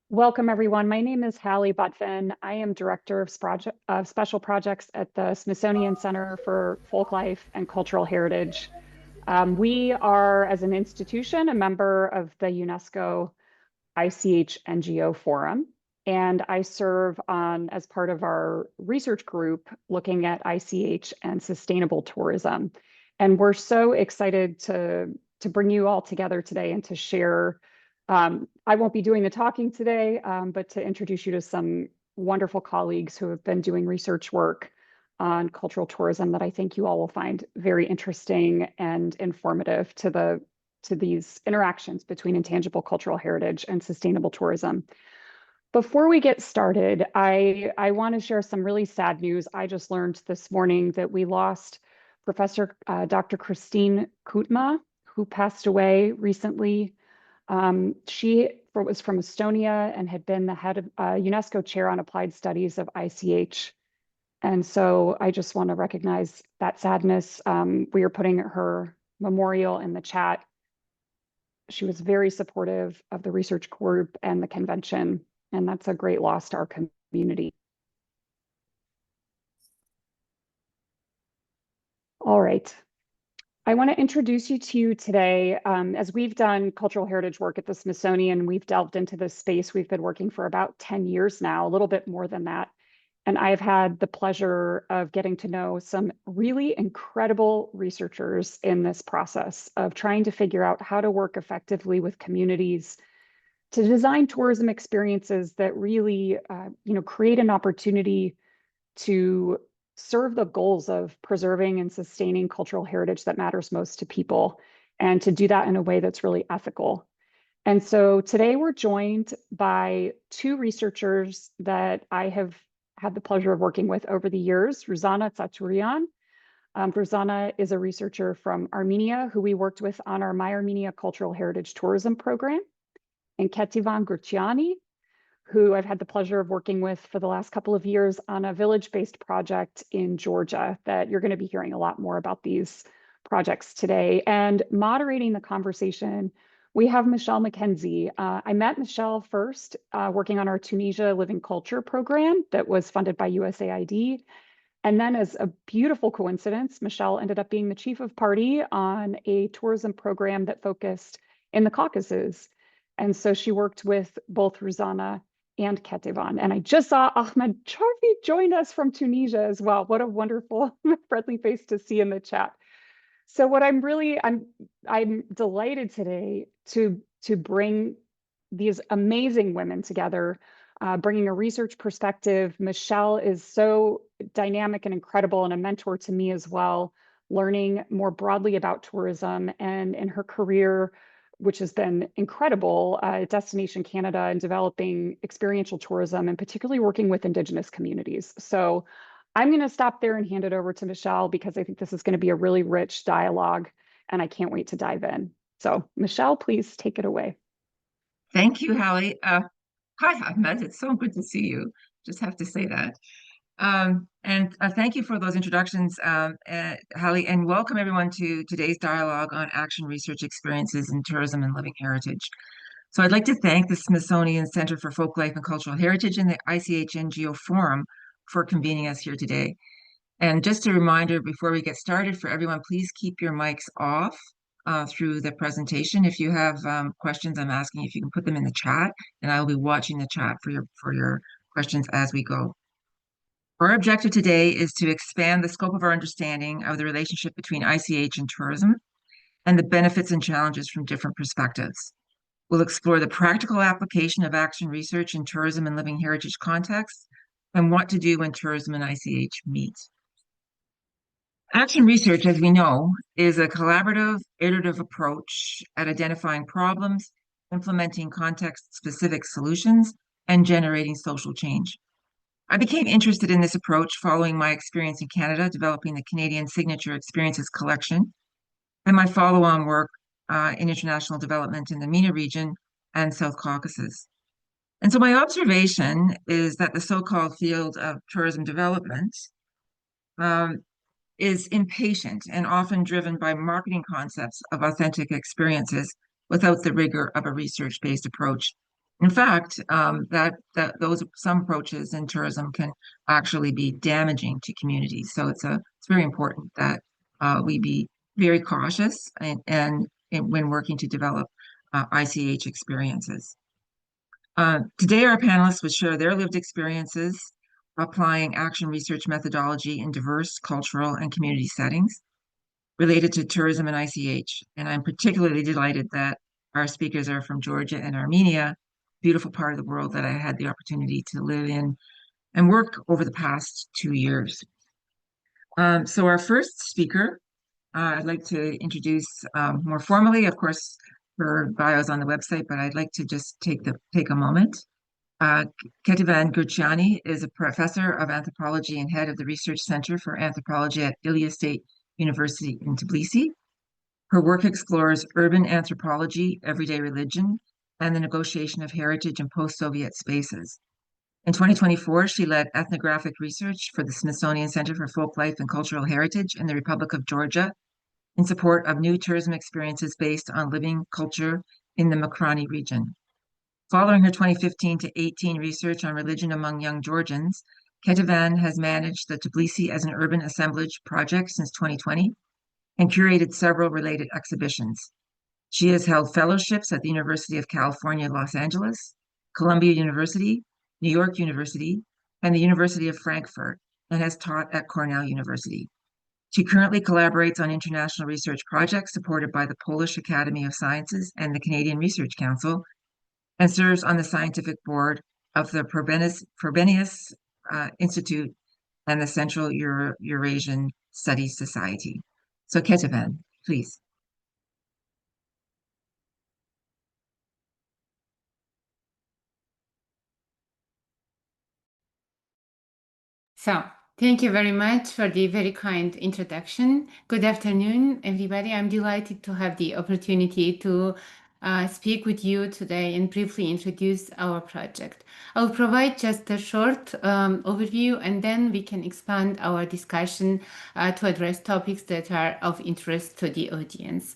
Welcome, everyone. My name is Hallie Butvin. I am Director of Special Projects at the Smithsonian Center for Folklife and Cultural Heritage. We are, as an institution, a member of the UNESCO ICH NGO Forum, and I serve on as part of our research group looking at ICH and sustainable tourism. And we're so excited to bring you all together today and to share. I won't be doing the talking today, but to introduce you to some wonderful colleagues who have been doing research work on cultural tourism that I think you all will find very interesting and informative to these interactions between intangible cultural heritage and sustainable tourism. Before we get started, I want to share some really sad news. I just learned this morning that we lost Professor Dr. Christine Kutma, who passed away recently. She was from Estonia and had been the head of UNESCO Chair on Applied Studies of ICH. And so I just want to recognize that sadness. We are putting her memorial in the chat. She was very supportive of the research group and the convention, and that's a great loss to our community. All right. I want to introduce you to today. As we've done cultural heritage work at the Smithsonian, we've delved into this space. We've been working for about 10 years now, a little bit more than that. And I've had the pleasure of getting to know some really incredible researchers in this process of trying to figure out how to work effectively with communities to design tourism experiences that really, create an opportunity to serve the goals of preserving and sustaining cultural heritage that matters most to people, and to do that in a way that's really ethical. And so today we're joined by two researchers that I have had the pleasure of working with over the years. Ruzanna Tsaturyan. Ruzanna is a researcher from Armenia who we worked with on our My Armenia Cultural Heritage Tourism Program, and Ketevan Gurchiani, who I've had the pleasure of working with for the last couple of years on a village-based project in Georgia that you're going to be hearing a lot more about these projects today. And moderating the conversation, we have Michele McKenzie. I met Michele first working on our Tunisia Living Culture program that was funded by USAID. And then, as a beautiful coincidence, Michele ended up being the chief of party on a tourism program that focused in the Caucasus. And so she worked with both Ruzanna and Ketevan. And I just saw Ahmed Charfi join us from Tunisia as well. What a wonderful, friendly face to see in the chat. So what I'm delighted today to bring these amazing women together, bringing a research perspective. Michele is so dynamic and incredible, and a mentor to me as well, learning more broadly about tourism, and in her career, which has been incredible, Destination Canada, and developing experiential tourism, and particularly working with Indigenous communities. So I'm going to stop there and hand it over to Michele, because I think this is going to be a really rich dialogue, and I can't wait to dive in. So Michele, please take it away. Thank you, Hallie. Hi, Ahmed. It's so good to see you. Just have to say that. And thank you for those introductions, Hallie, and welcome everyone to today's dialogue on action research experiences in tourism and living heritage. So I'd like to thank the Smithsonian Center for Folklife and Cultural Heritage and the ICH NGO Forum for convening us here today. And just a reminder before we get started for everyone, please keep your mics off through the presentation. If you have questions, I'm asking if you can put them in the chat, and I will be watching the chat for your questions as we go. Our objective today is to expand the scope of our understanding of the relationship between ICH and tourism and the benefits and challenges from different perspectives. We'll explore the practical application of action research in tourism and living heritage contexts, and what to do when tourism and ICH meet. Action research, as we know, is a collaborative, iterative approach at identifying problems, implementing context-specific solutions, and generating social change. I became interested in this approach following my experience in Canada, developing the Canadian Signature Experiences Collection, and my follow-on work in international development in the MENA region and South Caucasus. And so my observation is that the so-called field of tourism development is impatient and often driven by marketing concepts of authentic experiences without the rigor of a research-based approach. In fact, some approaches in tourism can actually be damaging to communities. So it's very important that we be very cautious and when working to develop ICH experiences. Today, our panelists will share their lived experiences applying action research methodology in diverse cultural and community settings related to tourism and ICH. And I'm particularly delighted that our speakers are from Georgia and Armenia, beautiful part of the world that I had the opportunity to live in and work over the past 2 years. So our first speaker, I'd like to introduce more formally, of course, her bio's on the website, but I'd like to just take a moment. Ketevan Gurchiani is a professor of anthropology and head of the Research Center for Anthropology at Ilia State University in Tbilisi. Her work explores urban anthropology, everyday religion, and the negotiation of heritage in post-Soviet spaces. In 2024, she led ethnographic research for the Smithsonian Center for Folklife and Cultural Heritage in the Republic of Georgia in support of new tourism experiences based on living culture in the Mukhrani region. Following her 2015 to 18 research on religion among young Georgians, Ketevan has managed the Tbilisi as an urban assemblage project since 2020 and curated several related exhibitions. She has held fellowships at the University of California, Los Angeles, Columbia University, New York University, and the University of Frankfurt, and has taught at Cornell University. She currently collaborates on international research projects supported by the Polish Academy of Sciences and the Canadian Research Council, and serves on the scientific board of the Frobenius Institute and the Central Eurasian Studies Society. So Ketevan, please. So, thank you very much for the very kind introduction. Good afternoon, everybody. I'm delighted to have the opportunity to speak with you today and briefly introduce our project. I'll provide just a short overview, and then we can expand our discussion to address topics that are of interest to the audience.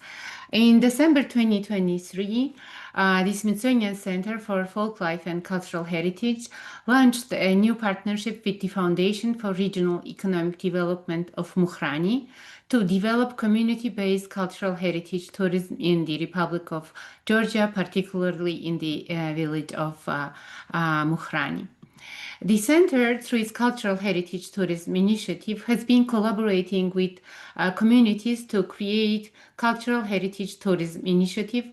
In December 2023, the Smithsonian Center for Folklife and Cultural Heritage launched a new partnership with the Foundation for Regional Economic Development of Mukhrani to develop community-based cultural heritage tourism in the Republic of Georgia, particularly in the village of Mukhrani. The center, through its Cultural Heritage Tourism Initiative, has been collaborating with communities to create cultural heritage tourism initiative,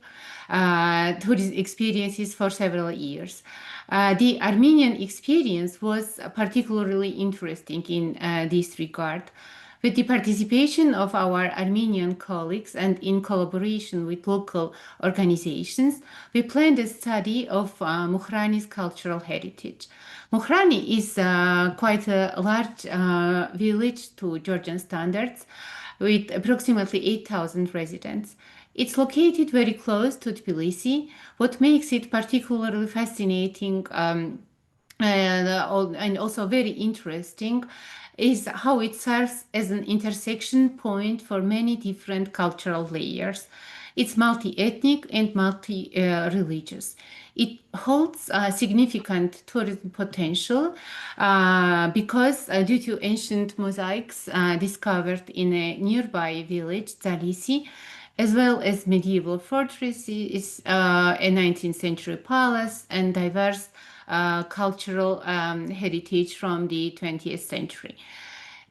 tourism experiences for several years. The Armenian experience was particularly interesting in this regard. With the participation of our Armenian colleagues and in collaboration with local organizations, we planned a study of Mukhrani's cultural heritage. Mukhrani is quite a large village to Georgian standards with approximately 8,000 residents. It's located very close to Tbilisi. What makes it particularly fascinating and also very interesting is how it serves as an intersection point for many different cultural layers. It's multi-ethnic and multi-religious. It holds significant tourism potential because due to ancient mosaics discovered in a nearby village, Tbilisi, as well as medieval fortresses, a 19th century palace, and diverse cultural heritage from the 20th century.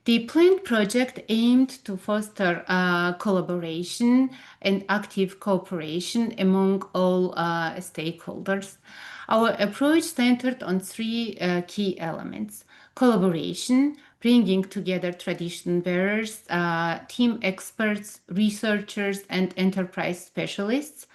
The planned project aimed to foster collaboration and active cooperation among all stakeholders. Our approach centered on three key elements: collaboration, bringing together tradition bearers, team experts, researchers, and enterprise specialists;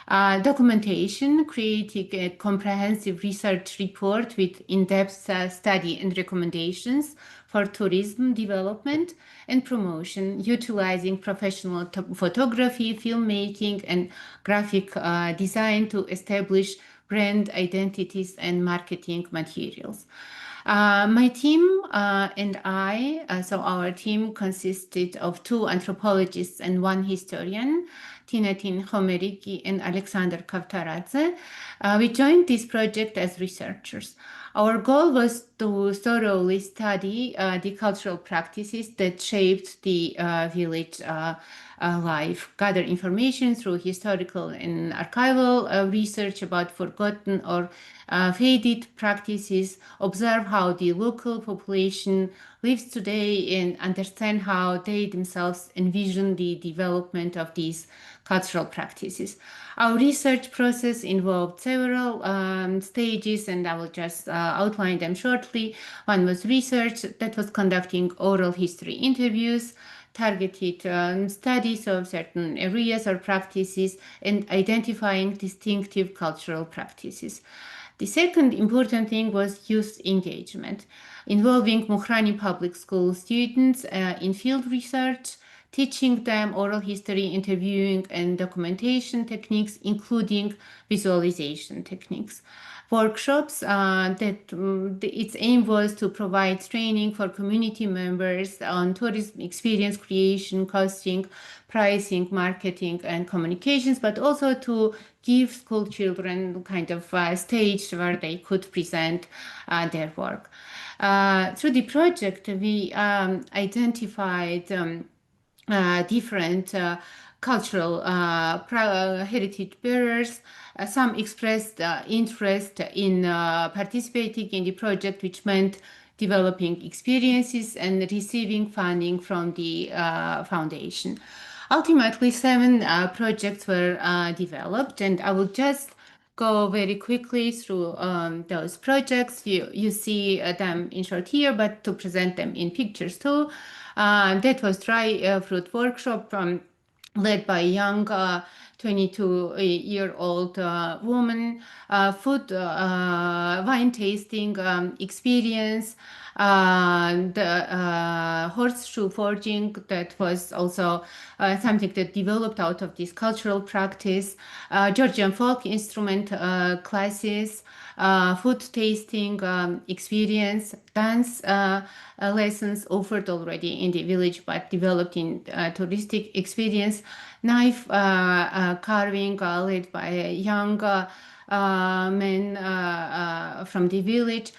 documentation, creating a comprehensive research report with in-depth study and recommendations for tourism development and promotion, utilizing professional photography, filmmaking, and graphic design to establish brand identities and marketing materials. My team and I, so our team consisted of 2 anthropologists and 1 historian, Tinatin Khomeriki, and Alexander Kavtaradze. We joined this project as researchers. Our goal was to thoroughly study the cultural practices that shaped the village life, gather information through historical and archival research about forgotten or faded practices, observe how the local population lives today, and understand how they themselves envision the development of these cultural practices. Our research process involved several stages, and I will just outline them shortly. One was research that was conducting oral history interviews, targeted studies of certain areas or practices, and identifying distinctive cultural practices. The second important thing was youth engagement, involving Mukhrani public school students in field research, teaching them oral history, interviewing, and documentation techniques, including visualization techniques. Workshops its aim was to provide training for community members on tourism experience creation, costing, pricing, marketing, and communications, but also to give school children kind of a stage where they could present their work. Through the project, we identified different cultural heritage bearers. Some expressed interest in participating in the project, which meant developing experiences and receiving funding from the foundation. Ultimately, 7 projects were developed, and I will just go very quickly through those projects. You see them in short here, but to present them in pictures too. That was dry fruit workshop led by a young 22-year-old woman, food wine tasting experience, the horseshoe forging that was also something that developed out of this cultural practice, Georgian folk instrument classes, food tasting experience, dance lessons offered already in the village but developed in touristic experience, knife carving led by a young men from the village.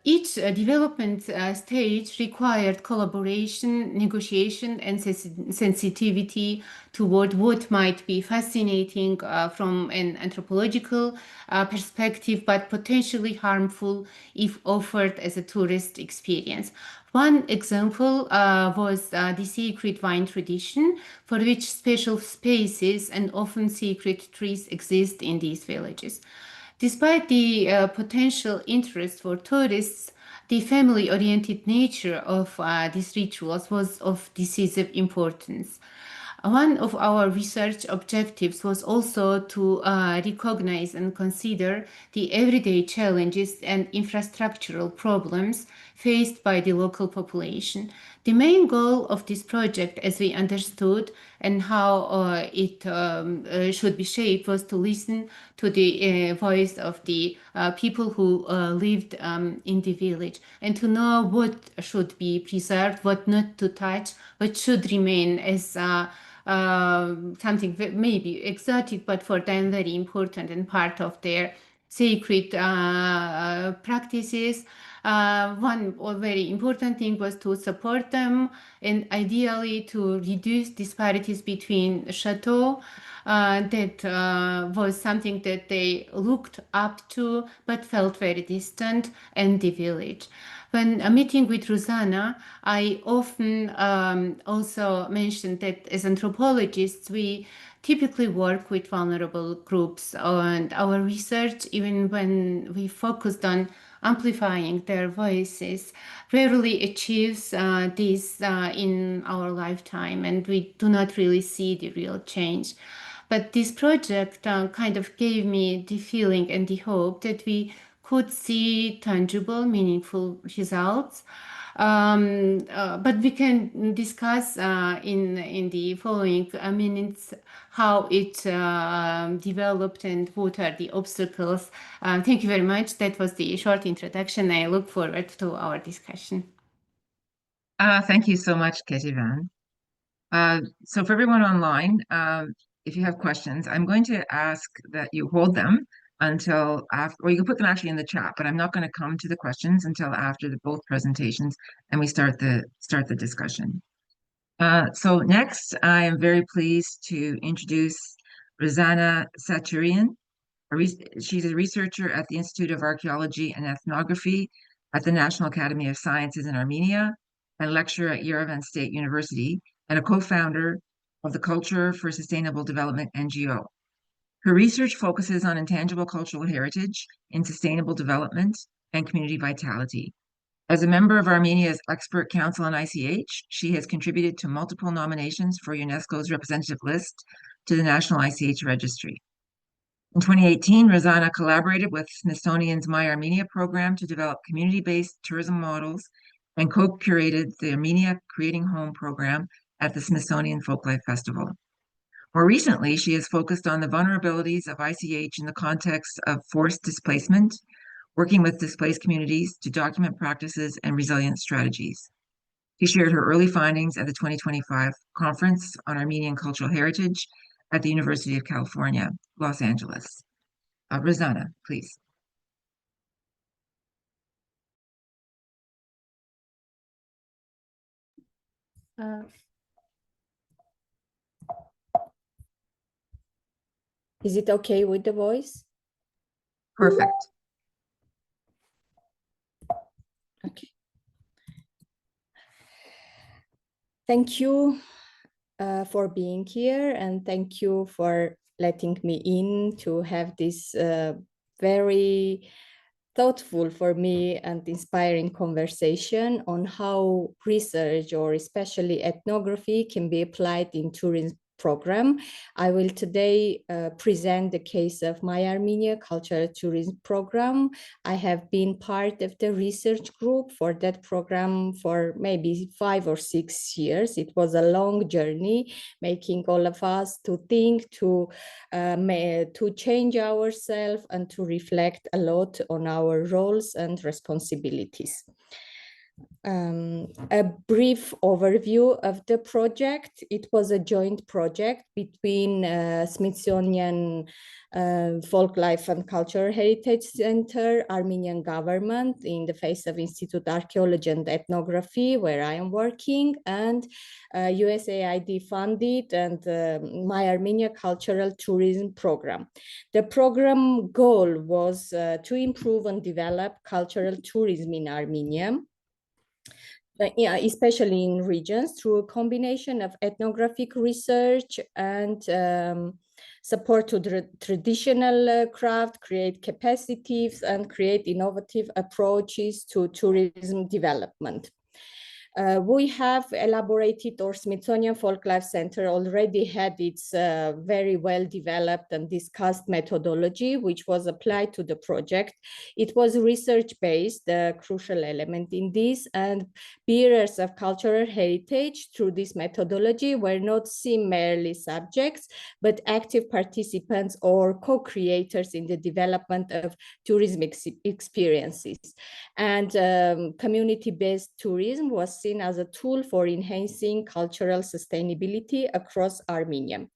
Each development stage required collaboration, negotiation, and sensitivity toward what might be fascinating from an anthropological perspective, but potentially harmful if offered as a tourist experience. One example was the secret wine tradition, for which special spaces and often secret trees exist in these villages. Despite the potential interest for tourists, the family-oriented nature of these rituals was of decisive importance. One of our research objectives was also to recognize and consider the everyday challenges and infrastructural problems faced by the local population. The main goal of this project, as we understood, and how it should be shaped, was to listen to the voice of the people who lived in the village, and to know what should be preserved, what not to touch, what should remain as something maybe exotic, but for them very important and part of their sacred practices. One very important thing was to support them and ideally to reduce disparities between chateaux. That was something that they looked up to but felt very distant, and the village. When meeting with Ruzanna, I often also mentioned that as anthropologists, we typically work with vulnerable groups, and our research, even when we focused on amplifying their voices, rarely achieves this in our lifetime, and we do not really see the real change. But this project kind of gave me the feeling and the hope that we could see tangible, meaningful results. But we can discuss in the following minutes how it developed and what are the obstacles. Thank you very much. That was the short introduction. I look forward to our discussion. Thank you so much, Ketevan. So for everyone online, if you have questions, I'm going to ask that you hold them until after, or you can put them actually in the chat, but I'm not going to come to the questions until after both presentations and we start the discussion. So next, I am very pleased to introduce Ruzanna Tsaturyan. She's a researcher at the Institute of Archaeology and Ethnography at the National Academy of Sciences in Armenia and lecturer at Yerevan State University and a co-founder of the Culture for Sustainable Development NGO. Her research focuses on intangible cultural heritage in sustainable development and community vitality. As a member of Armenia's Expert Council on ICH, she has contributed to multiple nominations for UNESCO's representative list to the National ICH Registry. In 2018, Ruzanna collaborated with Smithsonian's My Armenia program to develop community-based tourism models and co-curated the Armenia Creating Home program at the Smithsonian Folklife Festival. More recently, she has focused on the vulnerabilities of ICH in the context of forced displacement, working with displaced communities to document practices and resilience strategies. She shared her early findings at the 2025 Conference on Armenian Cultural Heritage at the University of California, Los Angeles. Ruzanna, please. Is it okay with the voice? Perfect. Okay. Thank you for being here, and thank you for letting me in to have this very thoughtful for me and inspiring conversation on how research, or especially ethnography, can be applied in tourism program. I will today present the case of My Armenia Cultural Tourism Program. I have been part of the research group for that program for maybe 5 or 6 years. It was a long journey, making all of us to think, to change ourselves and to reflect a lot on our roles and responsibilities. A brief overview of the project. It was a joint project between Smithsonian Folklife and Cultural Heritage Center, Armenian government in the face of Institute Archaeology and Ethnography, where I am working, and USAID funded and My Armenia Cultural Tourism Program. The program goal was to improve and develop cultural tourism in Armenia, especially in regions, through a combination of ethnographic research and support to the traditional craft, create capacities, and create innovative approaches to tourism development. We have elaborated, or Smithsonian Folklife Center already had its very well developed and discussed methodology, which was applied to the project. It was research-based, the crucial element in this, and bearers of cultural heritage through this methodology were not seen merely subjects, but active participants or co-creators in the development of tourism experiences. And community-based tourism was seen as a tool for enhancing cultural sustainability across Armenia.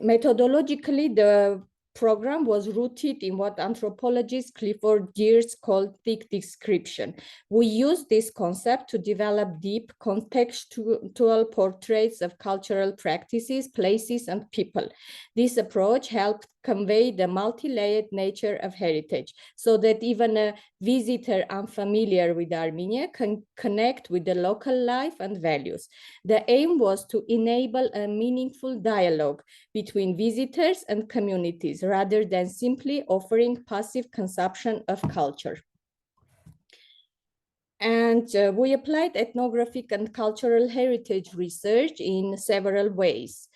Methodologically, the program was rooted in what anthropologist Clifford Geertz called thick description. We used this concept to develop deep contextual portraits of cultural practices, places, and people. This approach helped convey the multi-layered nature of heritage so that even a visitor unfamiliar with Armenia can connect with the local life and values. The aim was to enable a meaningful dialogue between visitors and communities rather than simply offering passive consumption of culture. And we applied ethnographic and cultural heritage research in several ways,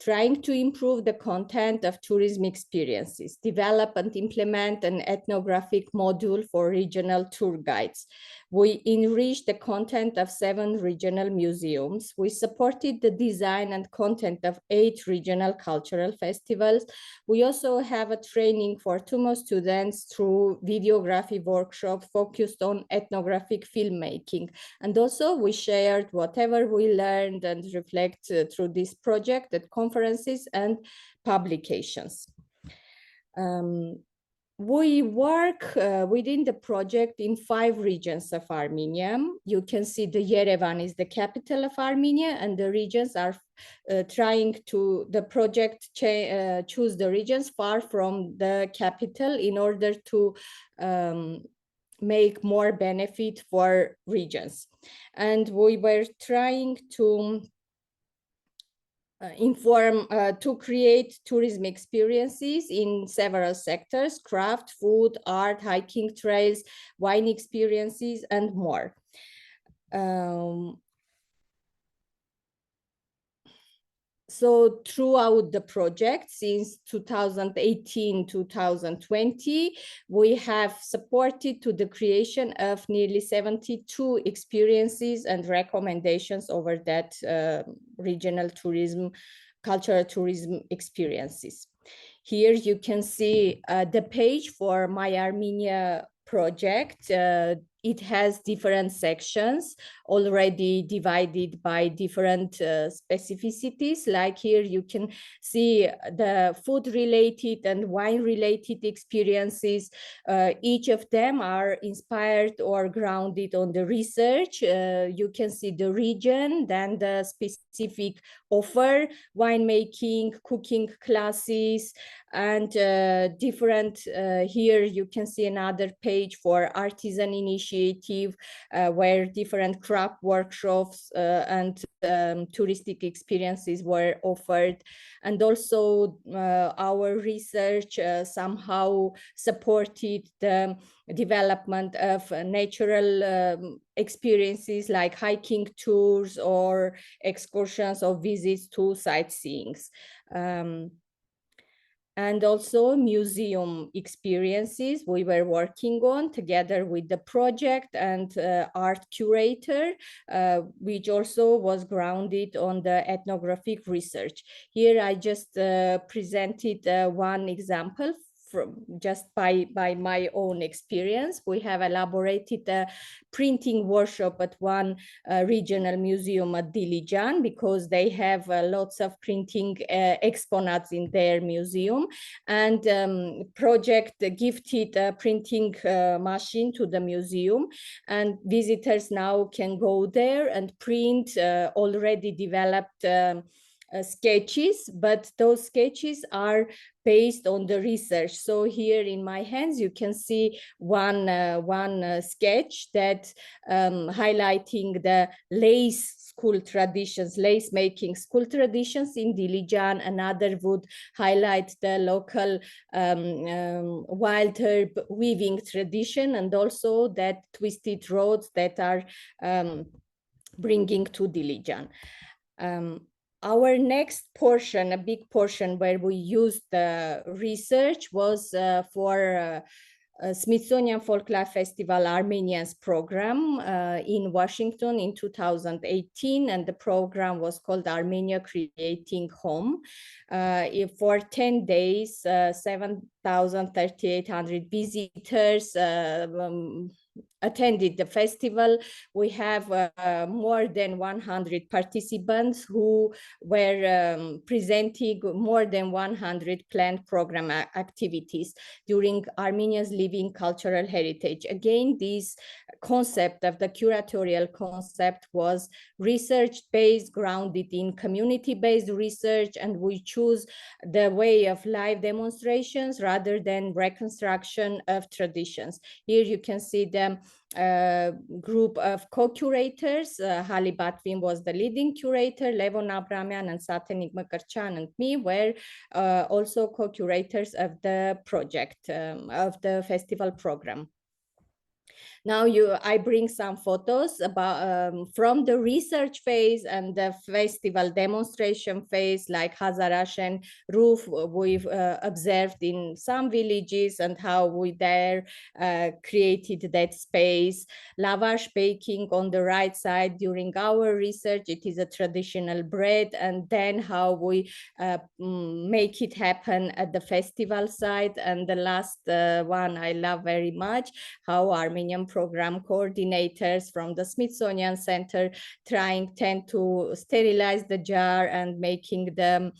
trying to improve the content of tourism experiences, develop and implement an ethnographic module for regional tour guides. We enriched the content of 7 regional museums. We supported the design and content of 8 regional cultural festivals. We also have a training for TUMO students through videography workshop focused on ethnographic filmmaking. And also we shared whatever we learned and reflect through this project at conferences and publications. We work within the project in 5 regions of Armenia. You can see the Yerevan is the capital of Armenia, and the regions are trying to, the project choose the regions far from the capital in order to make more benefit for regions. And we were trying to to create tourism experiences in several sectors: craft, food, art, hiking trails, wine experiences, and more. So throughout the project, since 2018-2020, we have supported to the creation of nearly 72 experiences and recommendations over that regional tourism, cultural tourism experiences. Here you can see the page for My Armenia project. It has different sections already divided by different specificities. Like here you can see the food related and wine related experiences. Each of them are inspired or grounded on the research. You can see the region, then the specific offer, winemaking, cooking classes, and different, here you can see another page for artisan initiative, where different craft workshops and touristic experiences were offered. And also our research somehow supported the development of natural experiences like hiking tours or excursions or visits to sightseeings. And also museum experiences we were working on together with the project and art curator, which also was grounded on the ethnographic research. Here I just presented one example from just by my own experience. We have elaborated a printing workshop at one regional museum at Dilijan, because they have lots of printing exponents in their museum, and project gifted a printing machine to the museum, and visitors now can go there and print already developed sketches, but those sketches are based on the research. So here in my hands, you can see one sketch that highlighting the lace school traditions, lace making school traditions in Dilijan. Another would highlight the local wild herb weaving tradition, and also that twisted roads that are bringing to Dilijan. Our next portion, a big portion where we used the research, was for Smithsonian Folklife Festival Armenians program in Washington in 2018, and the program was called Armenia Creating Home. For 10 days, 7,300 visitors attended the festival. We have more than 100 participants who were presenting more than 100 planned program activities during Armenia's living cultural heritage. Again, this concept of the curatorial concept was research-based, grounded in community-based research, and we choose the way of live demonstrations rather than reconstruction of traditions. Here you can see the group of co-curators. Hali Batvin was the leading curator, Levon Abramian and Satenik Mukhrani and me were also co-curators of the project, of the festival program. Now I bring some photos about from the research phase and the festival demonstration phase, like Hazarashen roof we've observed in some villages and how we there created that space. Lavash baking on the right side during our research, it is a traditional bread, and then how we make it happen at the festival side. And the last one I love very much, how Armenian program coordinators from the Smithsonian Center tend to sterilize the jar and making them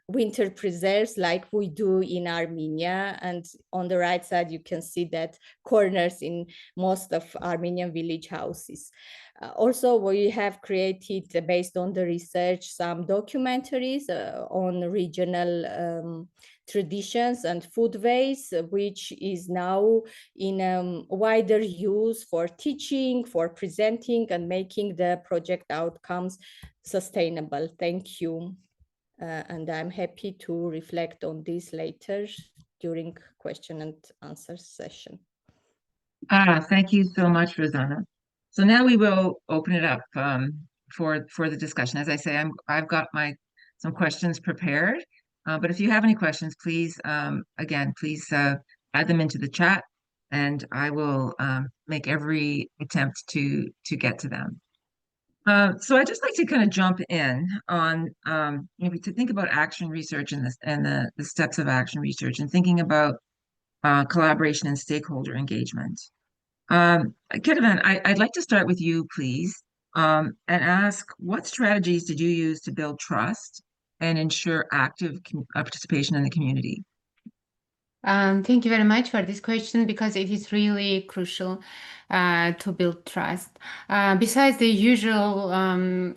winter preserves like we do in Armenia. And on the right side, you can see that corners in most of Armenian village houses. Also, we have created, based on the research, some documentaries on regional traditions and foodways, which is now in wider use for teaching, for presenting, and making the project outcomes sustainable. Thank you. And I'm happy to reflect on this later during question and answer session. Thank you so much, Ruzanna. So now we will open it up for the discussion. As I say, I've got some questions prepared, but if you have any questions, please again, please add them into the chat, and I will make every attempt to get to them. So I'd just like to kind of jump in on maybe to think about action research and the steps of action research, and thinking about collaboration and stakeholder engagement. Ketevan, I'd like to start with you, please, and ask, what strategies did you use to build trust and ensure active participation in the community? Thank you very much for this question, because it is really crucial to build trust. Besides the usual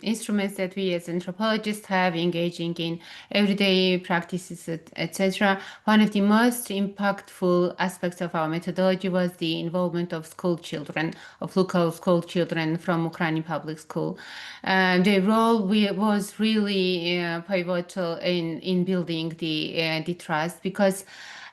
instruments that we as anthropologists have, engaging in everyday practices, etc., one of the most impactful aspects of our methodology was the involvement of school children, of local school children from Mukhrani public school. Their role was really pivotal in building the trust, because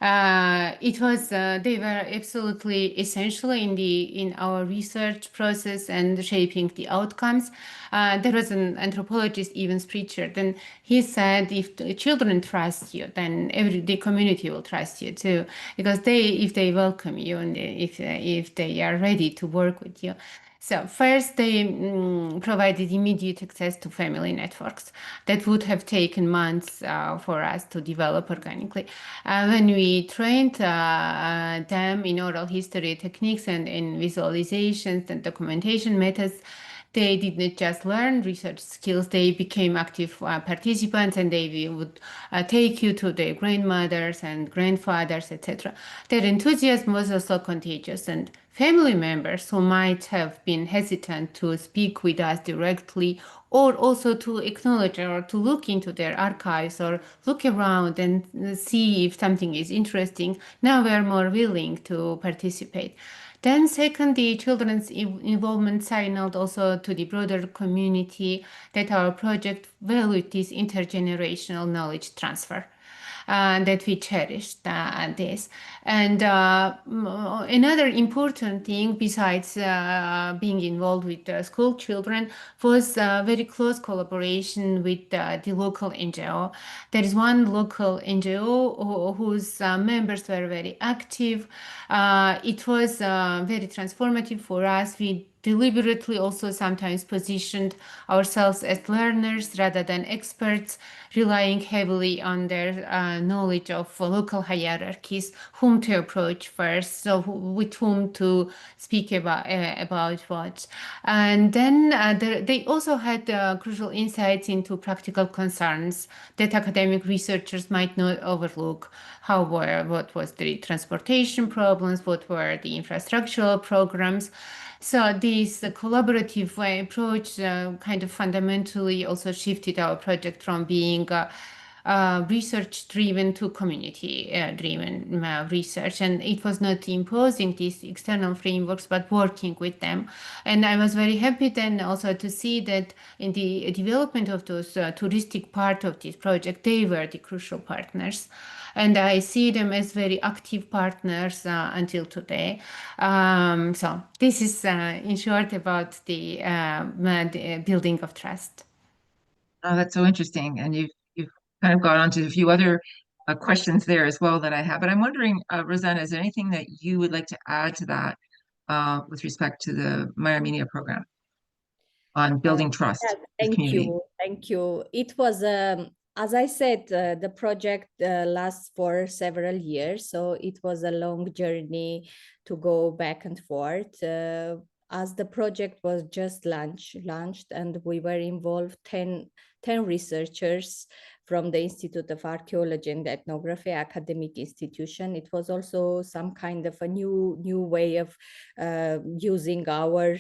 they were absolutely essential in our research process and shaping the outcomes. There was an anthropologist, Yerevan State, and he said, if the children trust you, then the community will trust you too, because if they welcome you and if they are ready to work with you. So first, they provided immediate access to family networks that would have taken months for us to develop organically. When we trained them in oral history techniques and in visualizations and documentation methods, they did not just learn research skills, they became active participants, and they would take you to their grandmothers and grandfathers, etc. Their enthusiasm was also contagious, and family members who might have been hesitant to speak with us directly, or also to acknowledge or to look into their archives or look around and see if something is interesting, now were more willing to participate. Then second, the children's involvement signaled also to the broader community that our project valued this intergenerational knowledge transfer. That we cherished this. And another important thing besides being involved with school children was very close collaboration with the local NGO. There is one local NGO whose members were very active. It was very transformative for us. We deliberately also sometimes positioned ourselves as learners rather than experts, relying heavily on their knowledge of local hierarchies, whom to approach first, so with whom to speak about what. And then they also had crucial insights into practical concerns that academic researchers might not overlook. What was the transportation problems, what were the infrastructural programs. So this collaborative approach kind of fundamentally also shifted our project from being research-driven to community-driven research. And it was not imposing these external frameworks, but working with them. And I was very happy then also to see that in the development of those touristic part of this project, they were the crucial partners. And I see them as very active partners until today. So this is in short about the building of trust. Oh, that's so interesting. And you've kind of got onto a few other questions there as well that I have. But I'm wondering, Ruzanna, is there anything that you would like to add to that with respect to the My Armenia program on building trust Yeah, with thank community? you. Thank you. It was, as I said, the project lasts for several years. So it was a long journey to go back and forth. As the project was just launched and we were involved 10 researchers from the Institute of Archaeology and Ethnography academic institution. It was also some kind of a new way of using our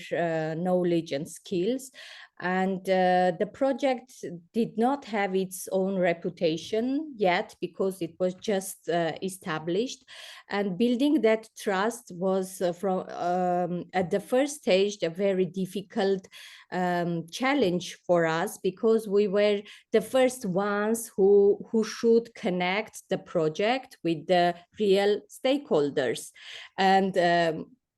knowledge and skills. And the project did not have its own reputation yet because it was just established. And building that trust was from at the first stage a very difficult challenge for us because we were the first ones who should connect the project with the real stakeholders. And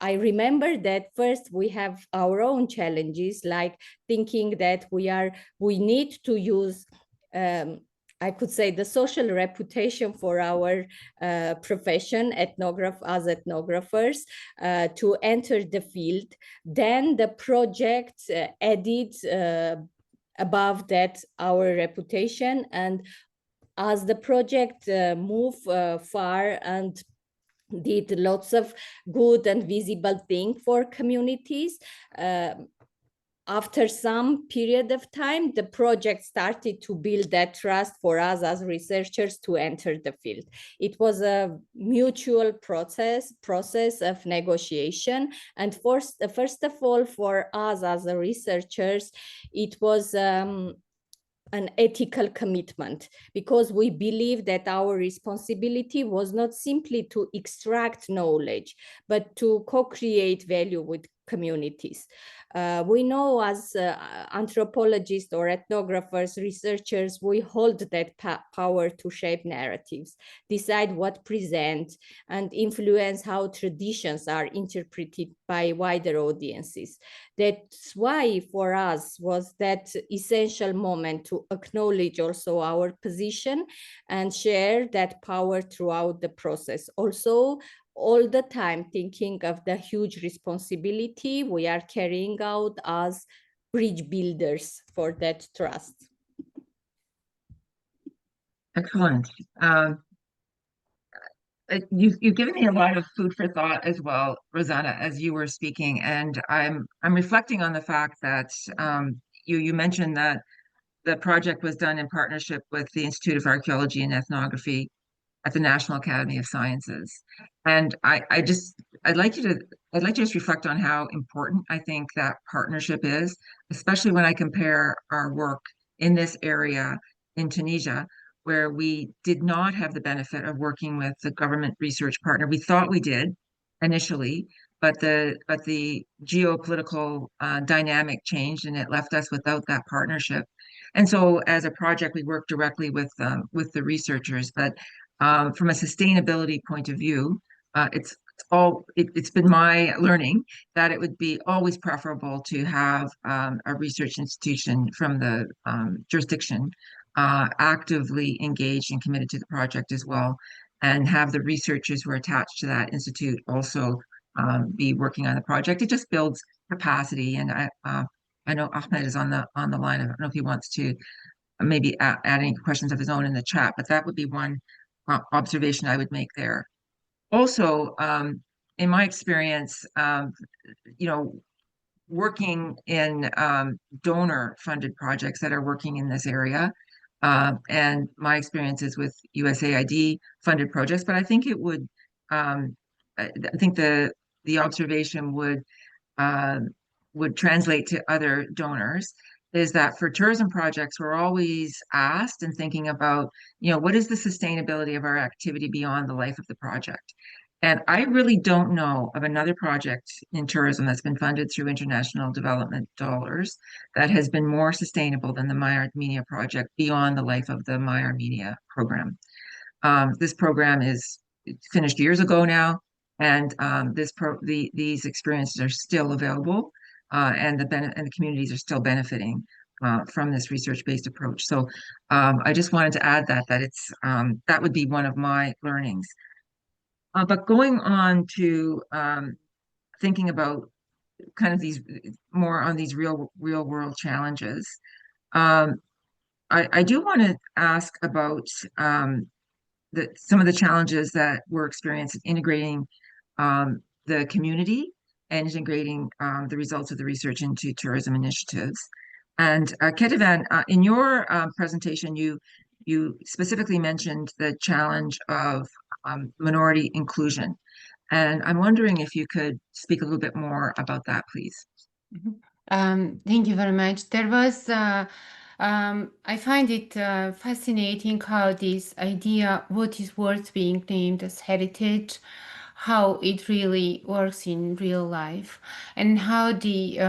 I remember that first we have our own challenges, like thinking that we need to use I could say the social reputation for our profession, as ethnographers, to enter the field. Then the project added above that our reputation, and as the project moved far and did lots of good and visible things for communities, after some period of time, the project started to build that trust for us as researchers to enter the field. It was a mutual process of negotiation. And first of all, for us as researchers, it was an ethical commitment, because we believe that our responsibility was not simply to extract knowledge, but to co-create value with communities. We know as anthropologists or ethnographers, researchers, we hold that power to shape narratives, decide what present, and influence how traditions are interpreted by wider audiences. That's why for us was that essential moment to acknowledge also our position and share that power throughout the process. Also, all the time thinking of the huge responsibility we are carrying out as bridge builders for that trust. Excellent. You've given me a lot of food for thought as well, Ruzanna, as you were speaking, and I'm reflecting on the fact that you mentioned that the project was done in partnership with the Institute of Archaeology and Ethnography at the National Academy of Sciences, and I'd like to just reflect on how important I think that partnership is, especially when I compare our work in this area in Tunisia, where we did not have the benefit of working with the government research partner. We thought we did initially, but the geopolitical dynamic changed, and it left us without that partnership. And so, as a project, we worked directly with the researchers. But from a sustainability point of view, it's been my learning that it would be always preferable to have a research institution from the jurisdiction actively engaged and committed to the project as well, and have the researchers who are attached to that institute also be working on the project. It just builds capacity, and I know Ahmed is on the line. I don't know if he wants to maybe add any questions of his own in the chat, but that would be one observation I would make there. Also, in my experience, working in donor-funded projects that are working in this area, and my experiences with USAID-funded projects, but I think it would, I think the observation would translate to other donors, is that for tourism projects, we're always asked and thinking about, what is the sustainability of our activity beyond the life of the project? And I really don't know of another project in tourism that's been funded through international development dollars that has been more sustainable than the My Armenia project beyond the life of the My Armenia program. This program is finished years ago now, and these experiences are still available, and the communities are still benefiting from this research-based approach. So I just wanted to add that it's that would be one of my learnings. But going on to thinking about kind of these more on these real world challenges, I do want to ask about some of the challenges that we're experiencing integrating the community and integrating the results of the research into tourism initiatives. And Ketevan, in your presentation, you specifically mentioned the challenge of minority inclusion. And I'm wondering if you could speak a little bit more about that, please. Thank you very much. There was, I find it fascinating how this idea, what is worth being named as heritage, how it really works in real life, and how the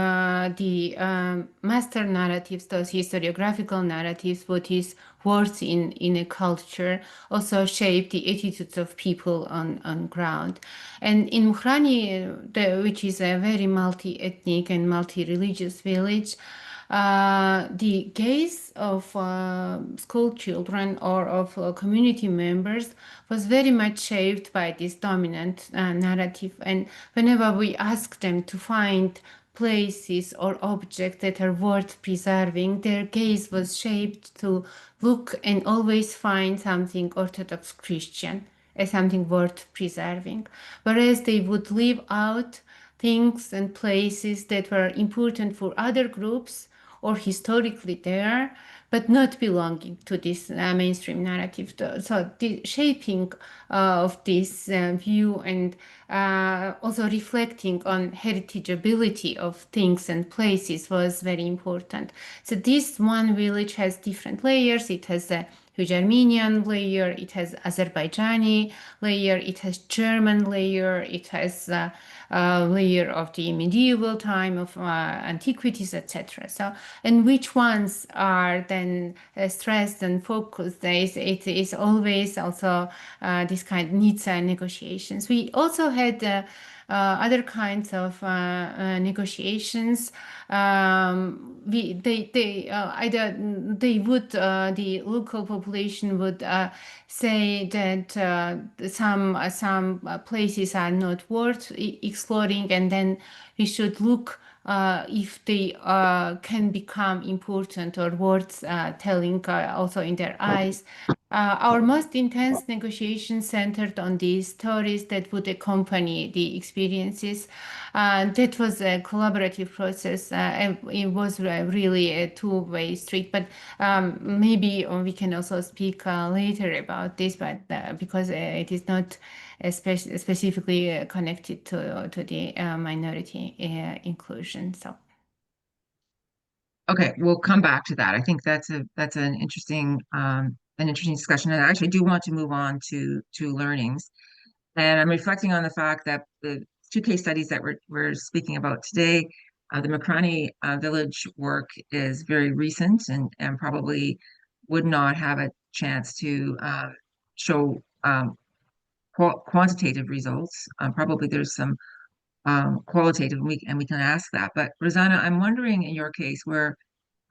master narratives, those historiographical narratives, what is worth in a culture, also shape the attitudes of people on ground. And in Mukhrani, which is a very multi-ethnic and multi-religious village, the gaze of school children or of community members was very much shaped by this dominant narrative. And whenever we ask them to find places or objects that are worth preserving, their gaze was shaped to look and always find something Orthodox Christian as something worth preserving. Whereas they would leave out things and places that were important for other groups or historically there, but not belonging to this mainstream narrative. So the shaping of this view and also reflecting on heritageability of things and places was very important. So this one village has different layers. It has a huge Armenian layer, it has Azerbaijani layer, it has German layer, it has a layer of the medieval time, of antiquities, etc. So, and which ones are then stressed and focused? It is always also this kind needs negotiations. We also had other kinds of negotiations. The local population would say that some places are not worth exploring, and then we should look if they can become important or worth telling also in their eyes. Our most intense negotiations centered on these stories that would accompany the experiences. That was a collaborative process. It was really a two-way street, but maybe we can also speak later about this, but because it is not specifically connected to the minority inclusion. So. Okay, we'll come back to that. I think that's an interesting discussion, and I actually do want to move on to learnings. And I'm reflecting on the fact that the two case studies that we're speaking about today, the Mukhrani village work is very recent and probably would not have a chance to show quantitative results. Probably there's some qualitative, and we can ask that. But Ruzanna, I'm wondering in your case where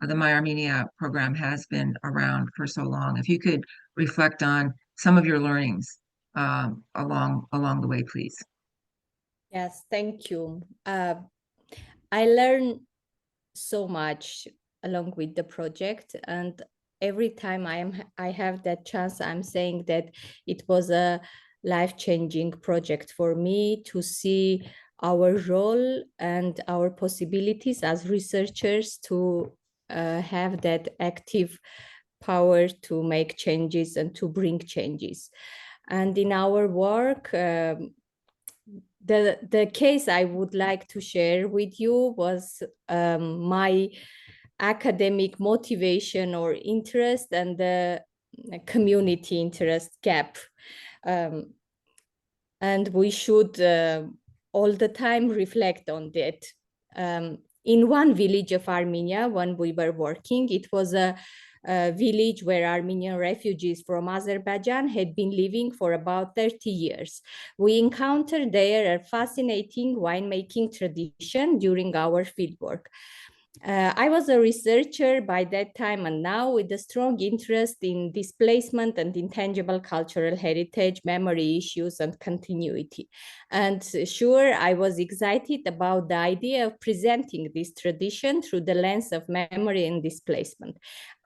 the My Armenia program has been around for so long, if you could reflect on some of your learnings along the way, please. Yes, thank you. I learned so much along with the project, and every time I have that chance, I'm saying that it was a life-changing project for me to see our role and our possibilities as researchers to have that active power to make changes and to bring changes. And in our work, the case I would like to share with you was my academic motivation or interest and the community interest gap. And we should all the time reflect on that. In one village of Armenia, when we were working, it was a village where Armenian refugees from Azerbaijan had been living for about 30 years. We encountered there a fascinating winemaking tradition during our fieldwork. I was a researcher by that time and now with a strong interest in displacement and intangible cultural heritage, memory issues, and continuity. And sure, I was excited about the idea of presenting this tradition through the lens of memory and displacement.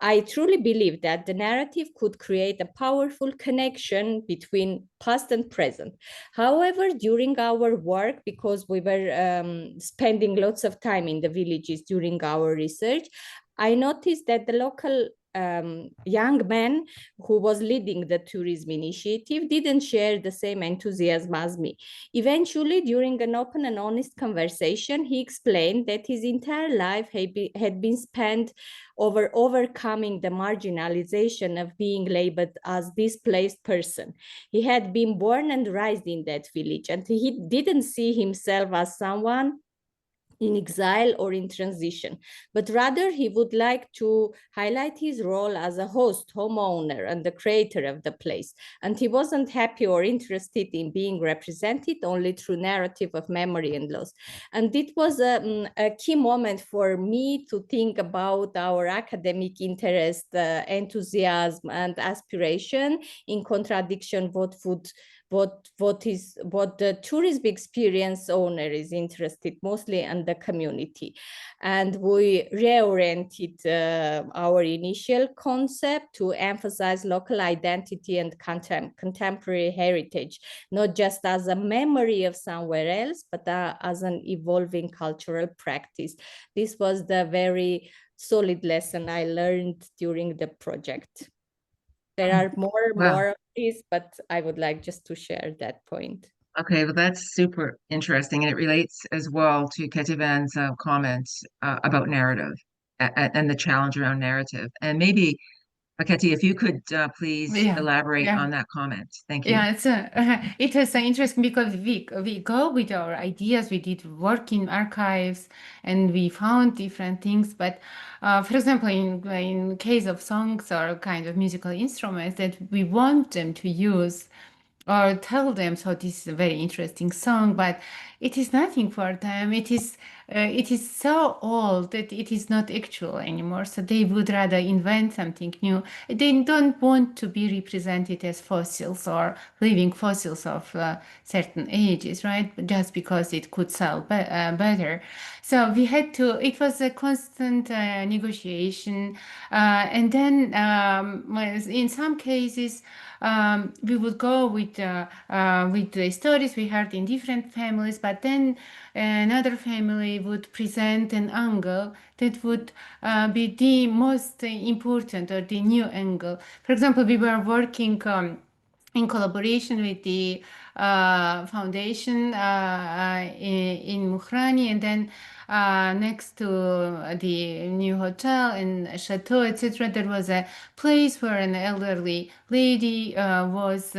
I truly believe that the narrative could create a powerful connection between past and present. However, during our work, because we were spending lots of time in the villages during our research, I noticed that the local young man who was leading the tourism initiative didn't share the same enthusiasm as me. Eventually, during an open and honest conversation, he explained that his entire life had been spent over overcoming the marginalization of being labeled as displaced person. He had been born and raised in that village, and he didn't see himself as someone in exile or in transition, but rather he would like to highlight his role as a host, homeowner, and the creator of the place. And he wasn't happy or interested in being represented only through narrative of memory and loss. And it was a key moment for me to think about our academic interest, enthusiasm, and aspiration in contradiction what the tourism experience owner is interested mostly in the community. And we reoriented our initial concept to emphasize local identity and contemporary heritage, not just as a memory of somewhere else, but as an evolving cultural practice. This was the very solid lesson I learned during the project. There are more of these, but I would like just to share that point. Okay, well, that's super interesting. And it relates as well to Ketevan's comments about narrative and the challenge around narrative. And maybe, Keti, if you could please elaborate on that comment. Thank you. Yeah, it was interesting because we go with our ideas. We did work in archives and we found different things. But for example, in case of songs or kind of musical instruments that we want them to use or tell them, so this is a very interesting song, but it is nothing for them. It is so old that it is not actual anymore. So they would rather invent something new. They don't want to be represented as fossils or living fossils of certain ages, right? Just because it could sell better. So we had to, it was a constant negotiation. And then in some cases, we would go with the stories we heard in different families, but then another family would present an angle that would be the most important or the new angle. For example, we were working in collaboration with the foundation in Mukhrani, and then next to the new hotel and chateau, etc., there was a place where an elderly lady was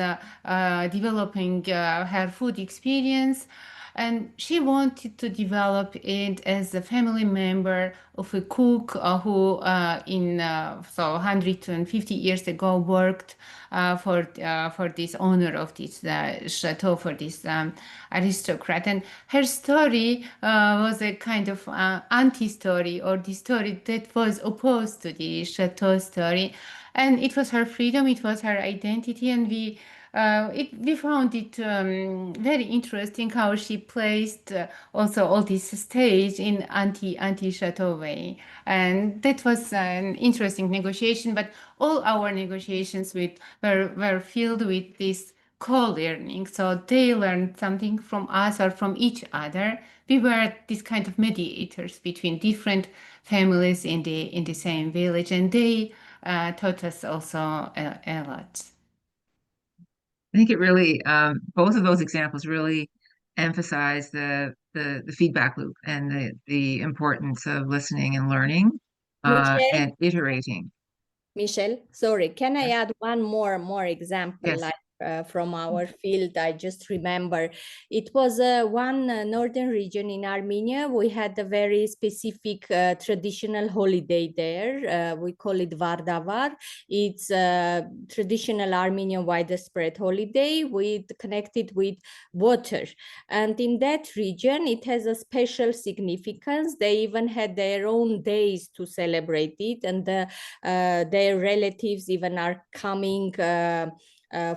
developing her food experience. And she wanted to develop it as a family member of a cook who so 150 years ago worked for this owner of this chateau, for this aristocrat. And her story was a kind of anti-story, or the story that was opposed to the chateau story. And it was her freedom, it was her identity, and we found it very interesting how she placed also all this stage in anti-chateau way, and that was an interesting negotiation. But all our negotiations were filled with this co-learning, so they learned something from us or from each other. We were this kind of mediators between different families in the same village, and they taught us also a lot. I think it really, both of those examples really emphasize the feedback loop and the importance of listening and learning Michelle, and iterating. Michelle, sorry, can I Yes. add one more example Yes. like from our field? I just remember it was one northern region in Armenia. We had a very specific traditional holiday there. We call it Vardavar. It's a traditional Armenian widespread holiday connected with water. And in that region, it has a special significance. They even had their own days to celebrate it, and their relatives even are coming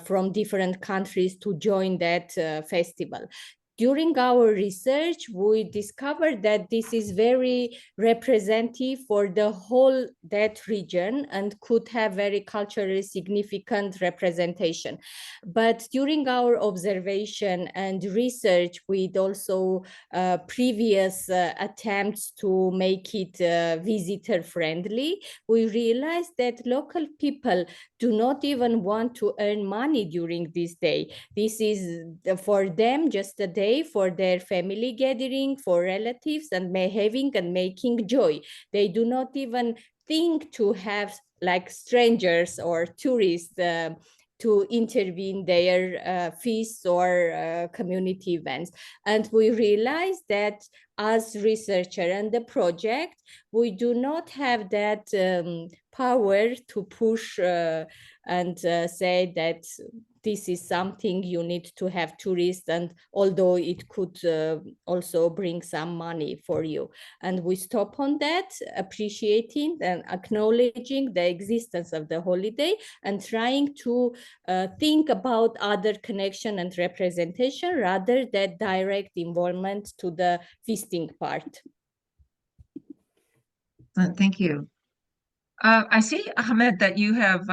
from different countries to join that festival. During our research, we discovered that this is very representative for the whole that region and could have very culturally significant representation. But during our observation and research with also previous attempts to make it visitor friendly, we realized that local people do not even want to earn money during this day. This is for them just a day for their family gathering, for relatives, and having and making joy. They do not even think to have like strangers or tourists to intervene their feasts or community events. And we realized that as researcher and the project, we do not have that power to push and say that this is something you need to have tourists, and although it could also bring some money for you. And we stop on that, appreciating and acknowledging the existence of the holiday and trying to think about other connection and representation rather than direct involvement to the feasting part. Thank you. I see, Ahmed, that you have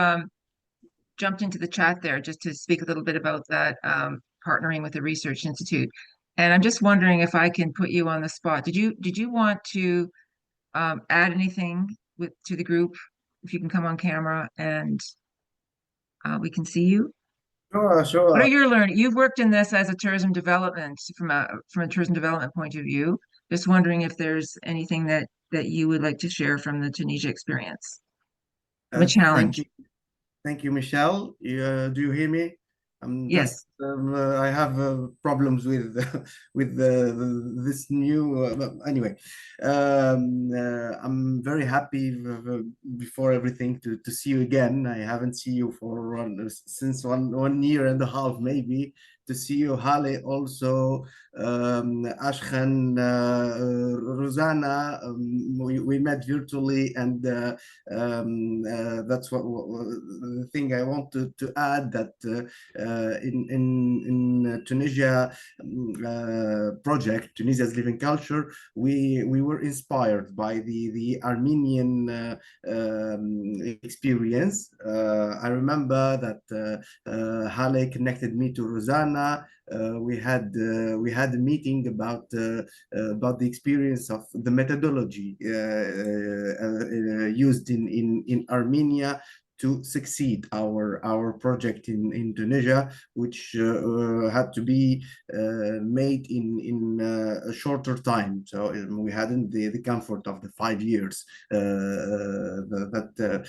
jumped into the chat there just to speak a little bit about that partnering with the Research Institute. And I'm just wondering if I can put you on the spot. Did you want to add anything to the group? If you can come on camera and we can see you. Sure. What are your learning? You've worked in this as a tourism development from a tourism development point of view. Just wondering if there's anything that you would like to share from the Tunisia experience. The challenge. Thank you, Michelle. Do you hear me? Yes. I have problems with this new. Anyway, I'm very happy before everything to see you again. I haven't seen you for since one year and a half, maybe. To see you, Hale, also, Ashkhan, Ruzanna. We met virtually, and that's what the thing I want to add, that in Tunisia project, Tunisia's Living Culture, we were inspired by the Armenian experience. I remember that Hale connected me to Ruzanna. We had a meeting about the experience of the methodology used in Armenia to succeed our project in Tunisia, which had to be made in a shorter time. So we hadn't the comfort of the 5 years that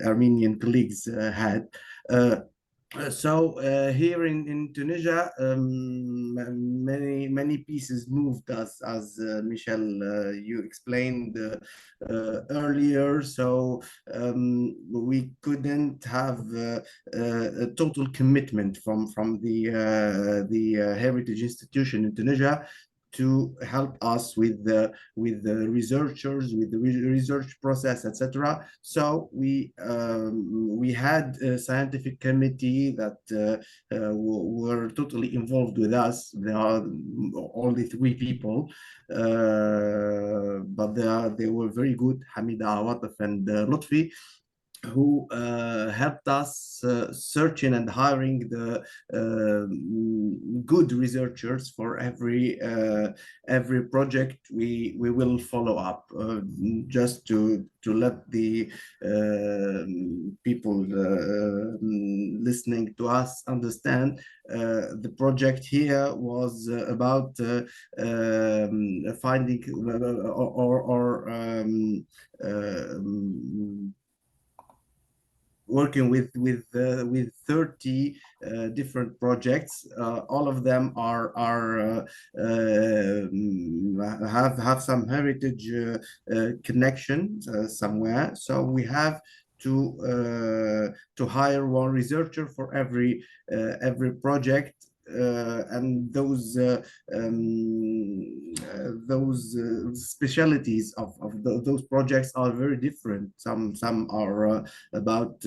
Armenian colleagues had. So here in Tunisia, many pieces moved us, as Michelle you explained earlier. So we couldn't have a total commitment from the heritage institution in Tunisia to help us with the researchers, with the research process, etc. So we had a scientific committee that were totally involved with us. There are only 3 people, but they were very good, Hamida, Awataf, and Lutfi. who helped us searching and hiring the good researchers for every project we will follow up. Just to let the people listening to us understand, the project here was about finding working with 30 different projects. All of them have some heritage connection somewhere. So we have to hire one researcher for every project. And those specialities of those projects are very different. Some are about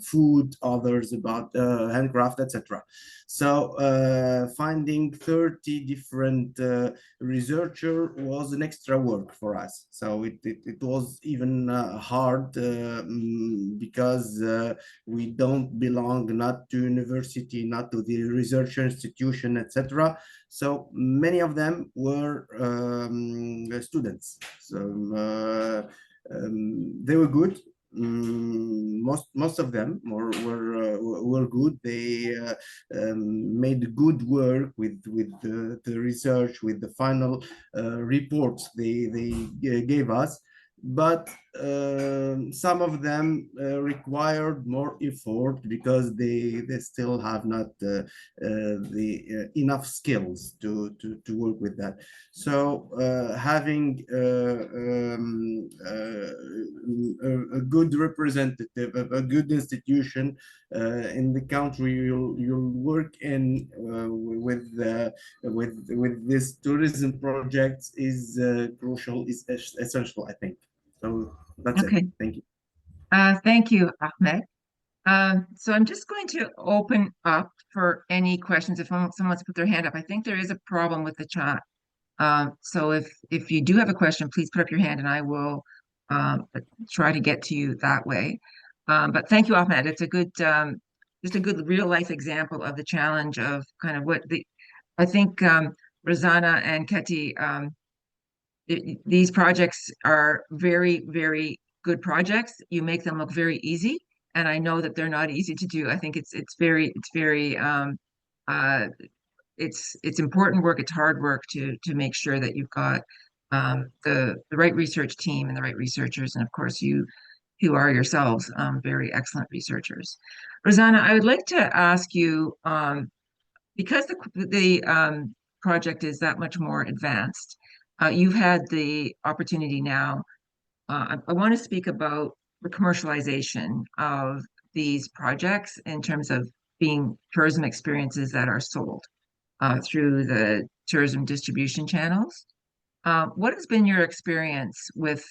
food, others about handcraft, etc. So finding 30 different researcher was an extra work for us. So it was even hard because we don't belong not to university, not to the research institution, etc. So many of them were students. So they were good. Most of them were good. They made good work with the research, with the final reports they gave us. But some of them required more effort because they still have not enough skills to work with that. So having a good representative, a good institution in the country you'll work in with this tourism projects is crucial, is essential, I think. So that's Okay. it. Thank you. Thank you, Ahmed. So I'm just going to open up for any questions if someone wants to put their hand up. I think there is a problem with the chat. So if you do have a question, please put up your hand and I will try to get to you that way. But thank you, Ahmed. It's a good, just a good real life example of the challenge of kind of I think Ruzanna and Keti, these projects are very, very good projects. You make them look very easy, and I know that they're not easy to do. I think it's important work. It's hard work to make sure that you've got the right research team and the right researchers, and of course you who are yourselves very excellent researchers. Ruzanna, I would like to ask you because the project is that much more advanced. You've had the opportunity now. I want to speak about the commercialization of these projects in terms of being tourism experiences that are sold through the tourism distribution channels. What has been your experience with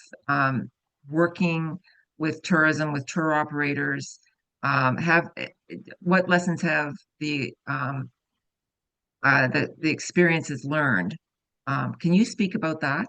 working with tourism, with tour operators? What lessons have the experiences learned? Can you speak about that?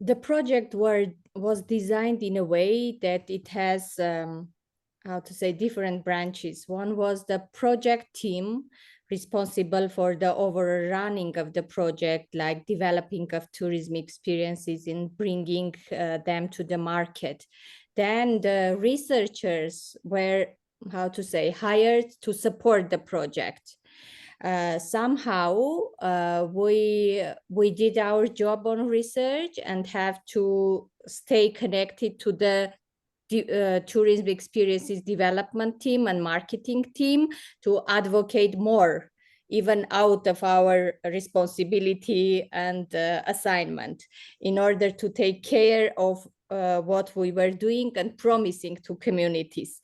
The project was designed in a way that it has, how to say, different branches. One was the project team responsible for the overrunning of the project, like developing of tourism experiences and bringing them to the market. Then the researchers were, how to say, hired to support the project. Somehow we did our job on research and have to stay connected to the tourism experiences development team and marketing team to advocate more, even out of our responsibility and assignment, in order to take care of what we were doing and promising to communities.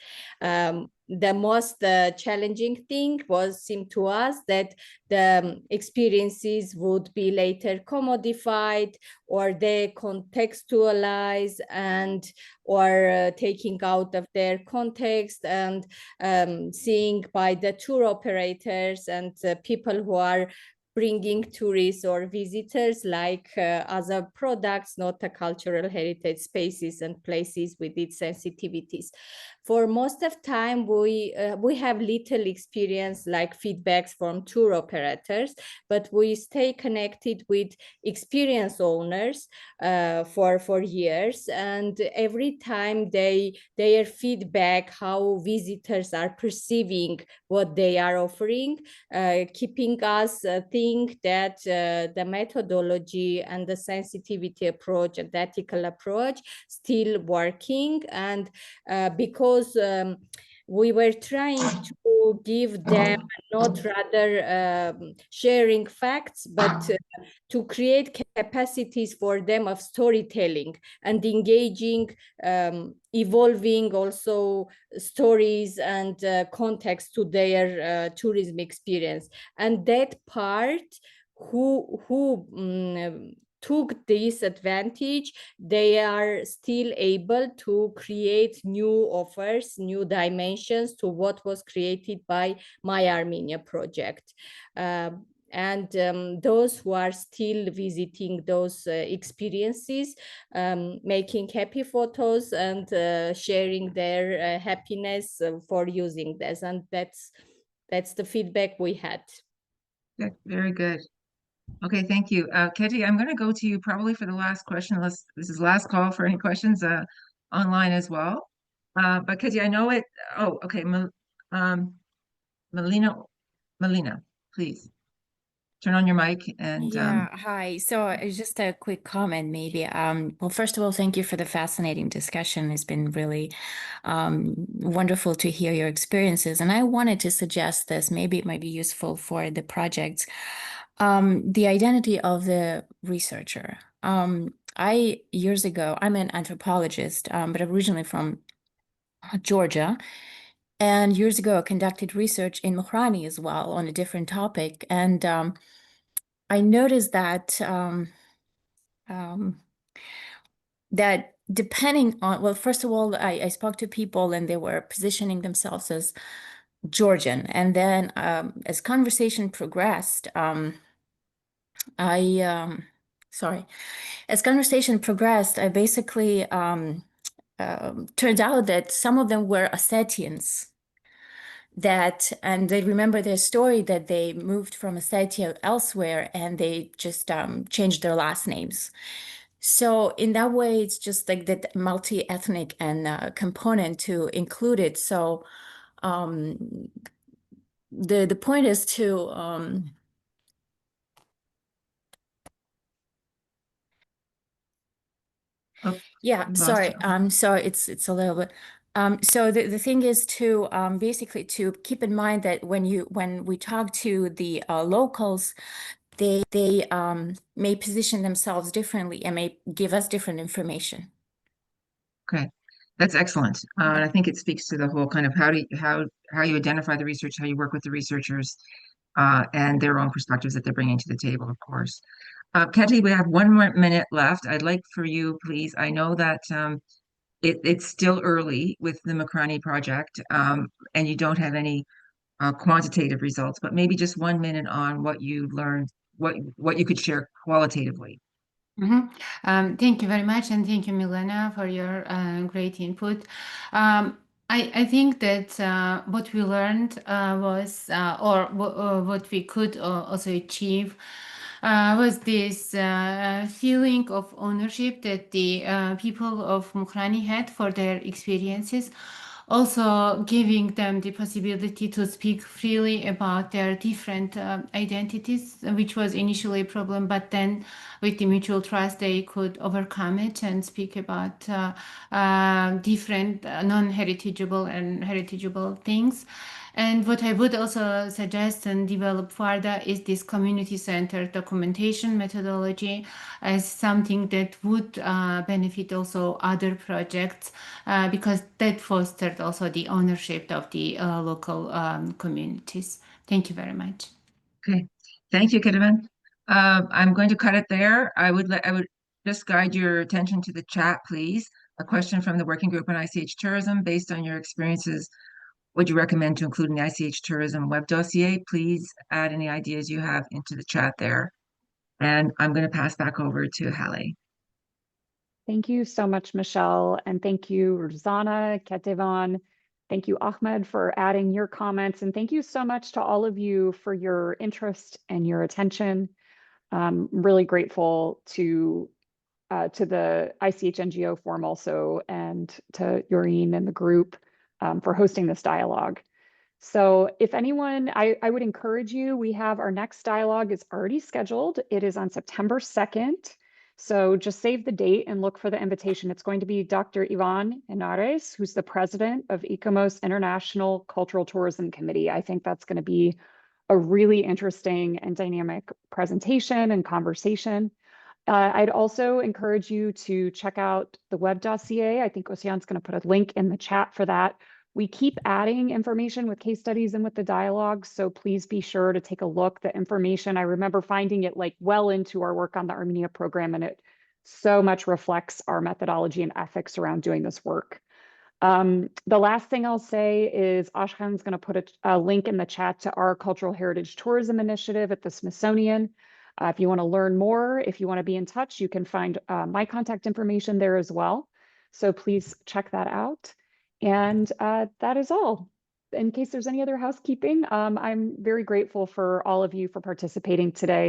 The most challenging thing seemed to us that the experiences would be later commodified or they contextualize or taking out of their context and seeing by the tour operators and people who are bringing tourists or visitors like other products, not a cultural heritage spaces and places with its sensitivities. For most of time, we have little experience like feedbacks from tour operators, but we stay connected with experience owners for years, and every time their feedback, how visitors are perceiving what they are offering, keeping us think that the methodology and the sensitivity approach and the ethical approach still working. And because we were trying to give them not rather sharing facts, but to create capacities for them of storytelling and engaging, evolving also stories and context to their tourism experience. And that part who took this advantage, they are still able to create new offers, new dimensions to what was created by My Armenia project. And those who are still visiting those experiences, making happy photos and sharing their happiness for using this. And that's the feedback we had. Yeah, very good. Okay, thank you. Keti, I'm going to go to you probably for the last question, unless this is last call for any questions online as well. But Keti, I know it. Oh, okay. Melina, please turn on your mic and Yeah, hi. So just a quick comment, maybe. Well, first of all, thank you for the fascinating discussion. It's been really wonderful to hear your experiences. And I wanted to suggest this, maybe it might be useful for the projects. The identity of the researcher. Years ago, I'm an anthropologist, but originally from Georgia. And years ago, I conducted research in Mukhrani as well on a different topic. And I noticed that that depending on, well, first of all, I spoke to people and they were positioning themselves as Georgian. And then as conversation progressed, as conversation progressed, I basically turned out that some of them were Ossetians. And they remember their story that they moved from Ossetia elsewhere and they just changed their last names. So in that way, it's just like that multi-ethnic and component to include it. So the point is to sorry. It's a little bit. So the thing is to basically to keep in mind that when we talk to the locals, they may position themselves differently and may give us different information. okay, that's excellent. And I think it speaks to the whole kind of how you identify the research, how you work with the researchers, and their own perspectives that they're bringing to the table, of course. Keti, we have 1 more minute left. I'd like for you, please. I know that it's still early with the Mukhrani project, and you don't have any quantitative results, but maybe just 1 minute on what you learned, what you could share qualitatively. Thank you very much, and thank you, Milena, for your great input. I think that what we learned was, or what we could also achieve, was this feeling of ownership that the people of Mukhrani had for their experiences. Also giving them the possibility to speak freely about their different identities, which was initially a problem, but then with the mutual trust, they could overcome it and speak about different non-heritageable and heritageable things. And what I would also suggest and develop further is this community-centered documentation methodology as something that would benefit also other projects because that fostered also the ownership of the local communities. Thank you very much. Okay, thank you, Ketevan. I'm going to cut it there. I would just guide your attention to the chat, please. A question from the working group on ICH tourism based on your experiences. what you recommend to include in the ICH Tourism web dossier. Please add any ideas you have into the chat there. And I'm going to pass back over to Hallie. Thank you so much, Michelle. And thank you, Ruzanna, Ketevan. Thank you, Ahmed, for adding your comments. And thank you so much to all of you for your interest and your attention. I'm really grateful to the ICH NGO Forum also, and to Yoreen and the group for hosting this dialogue. So if anyone, I would encourage you, we have our next dialogue is already scheduled. It is on September 2nd. So just save the date and look for the invitation. It's going to be Dr. Ivan Henares, who's the president of ICOMOS International Cultural Tourism Committee. I think that's going to be a really interesting and dynamic presentation and conversation. I'd also encourage you to check out the web dossier. I think Ocean's going to put a link in the chat for that. We keep adding information with case studies and with the dialogue, so please be sure to take a look. The information, I remember finding it like well into our work on the Armenia program, and it so much reflects our methodology and ethics around doing this work. The last thing I'll say is Ashkan's going to put a link in the chat to our Cultural Heritage Tourism Initiative at the Smithsonian. If you want to learn more, if you want to be in touch, you can find my contact information there as well. So please check that out. And that is all. In case there's any other housekeeping, I'm very grateful for all of you for participating today.